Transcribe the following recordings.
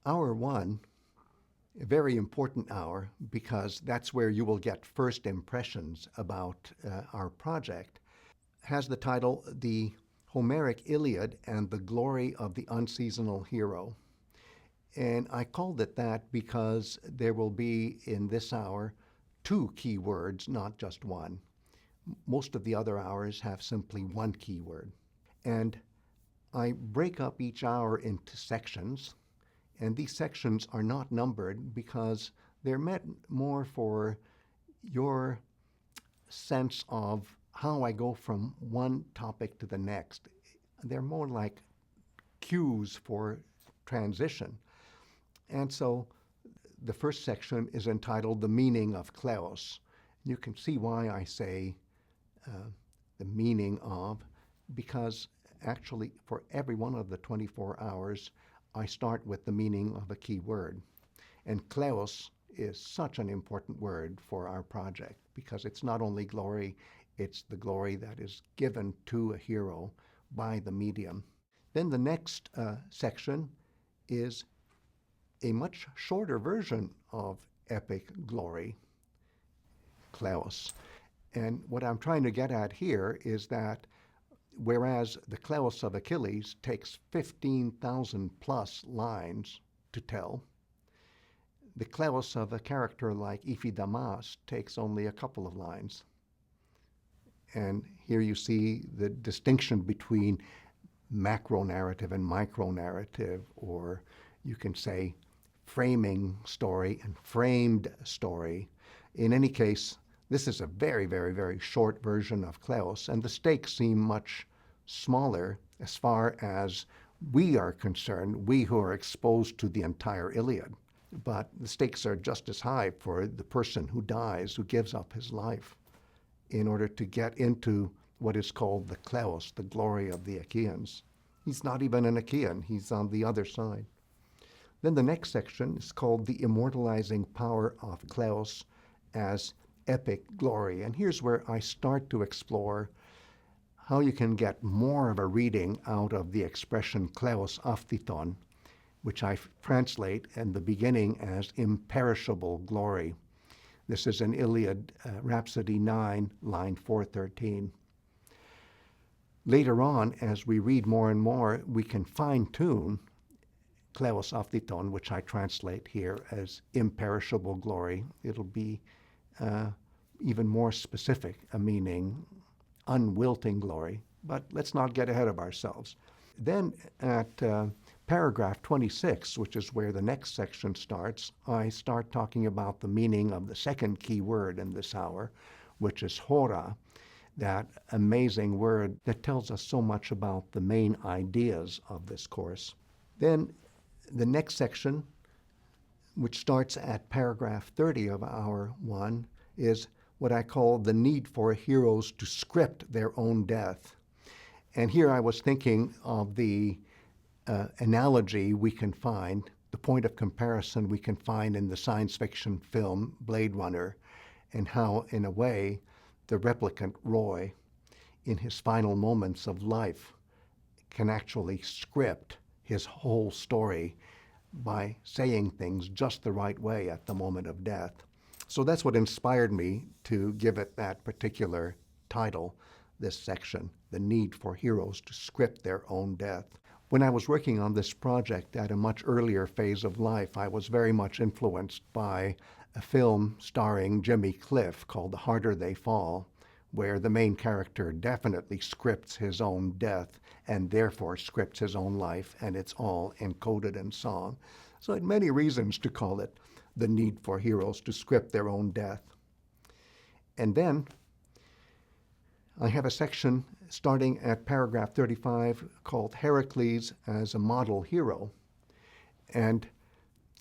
Hour one, a very important hour because that's where you will get first impressions about our project, has the title The Homeric Iliad and the Glory of the Unseasonal Hero. And I called it that because there will be in this hour two key words, not just one. Most of the other hours have simply one keyword. And I break up each hour into sections, and these sections are not numbered because they're meant more for your sense of how I go from one topic to the next. They're more like cues for transition. And so the first section is entitled The Meaning of Kleos. You can see why I say the meaning of, because actually for every one of the 24 hours, I start with the meaning of a key word. And Kleos is such an important word for our project because it's not only glory, it's the glory that is given to a hero by the medium. Then the next section is a much shorter version of epic glory, Kleos. And what I'm trying to get at here is that whereas the Kleos of Achilles takes 15,000 plus lines to tell, the Kleos of a character like Iphidamas takes only a couple of lines. And here you see the distinction between macronarrative and micronarrative, or you can say framing story and framed story. In any case, this is a very, very, very short version of Kleos, and the stakes seem much smaller as far as we are concerned, we who are exposed to the entire Iliad. But the stakes are just as high for the person who dies, who gives up his life in order to get into what is called the Kleos, the glory of the Achaeans. He's not even an Achaean, he's on the other side. Then the next section is called The Immortalizing Power of Kleos as Epic Glory. And here's where I start to explore how you can get more of a reading out of the expression Kleos aphthiton, which I translate in the beginning as imperishable glory. This is in Iliad, Rhapsody 9, line 413. Later on, as we read more and more, we can fine-tune Kleos aphthiton, which I translate here as imperishable glory. It'll be even more specific a meaning, unwilting glory. But let's not get ahead of ourselves. Then at paragraph 26, which is where the next section starts, I start talking about the meaning of the second key word in this hour, which is hōra, that amazing word that tells us so much about the main ideas of this course. Then the next section, which starts at paragraph 30 of hour one, is what I call the need for heroes to script their own death. And here I was thinking of the analogy we can find, the point of comparison we can find in the science fiction film Blade Runner, and how, in a way, the replicant Roy, in his final moments of life, can actually script his whole story by saying things just the right way at the moment of death. So that's what inspired me to give it that particular title, this section, The Need for Heroes to Script Their Own Death. When I was working on this project at a much earlier phase of life, I was very much influenced by a film starring Jimmy Cliff called The Harder They Fall, where the main character definitely scripts his own death and therefore scripts his own life, and it's all encoded in song. So I had many reasons to call it The Need for Heroes to Script Their Own Death. And then I have a section starting at paragraph 35 called Herakles as a Model Hero. And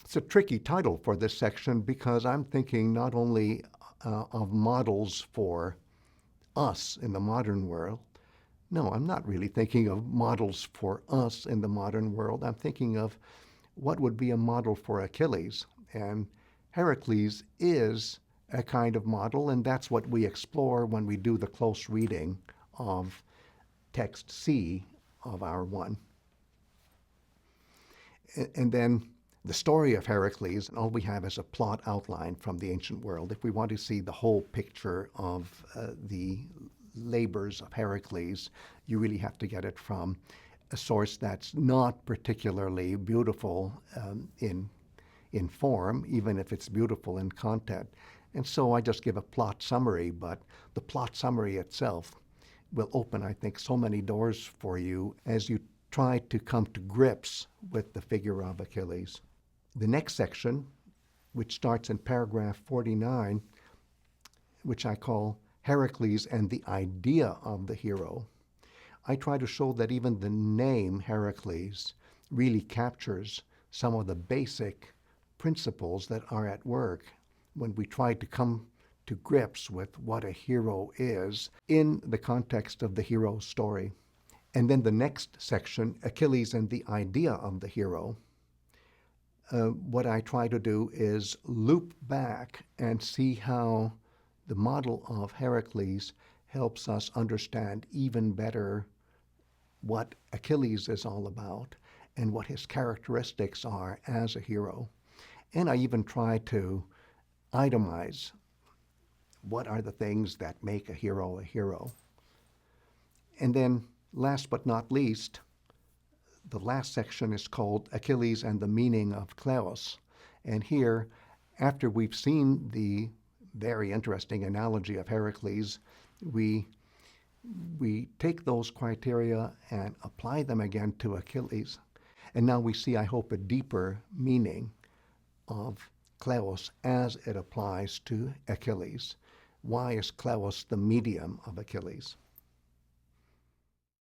it's a tricky title for this section because I'm thinking not only of models for us in the modern world. No, I'm not really thinking of models for us in the modern world. I'm thinking of what would be a model for Achilles. And Herakles is a kind of model, and that's what we explore when we do the close reading of text C of our one. And then the story of Herakles, and all we have is a plot outline from the ancient world. If we want to see the whole picture of the labors of Herakles, you really have to get it from a source that's not particularly beautiful in form, even if it's beautiful in content. And so I just give a plot summary, but the plot summary itself will open, I think, so many doors for you as you try to come to grips with the figure of Achilles. The next section, which starts in paragraph 49, which I call Herakles and the idea of the hero, I try to show that even the name Herakles really captures some of the basic principles that are at work when we try to come to grips with what a hero is in the context of the hero story. And then the next section, Achilles and the idea of the hero, what I try to do is loop back and see how the model of Herakles helps us understand even better what Achilles is all about and what his characteristics are as a hero. And I even try to itemize what are the things that make a hero a hero. And then, last but not least, the last section is called Achilles and the Meaning of Kleos. And here, after we've seen the very interesting analogy of Herakles, we take those criteria and apply them again to Achilles. And now we see, I hope, a deeper meaning of Kleos as it applies to Achilles. Why is Kleos the medium of Achilles?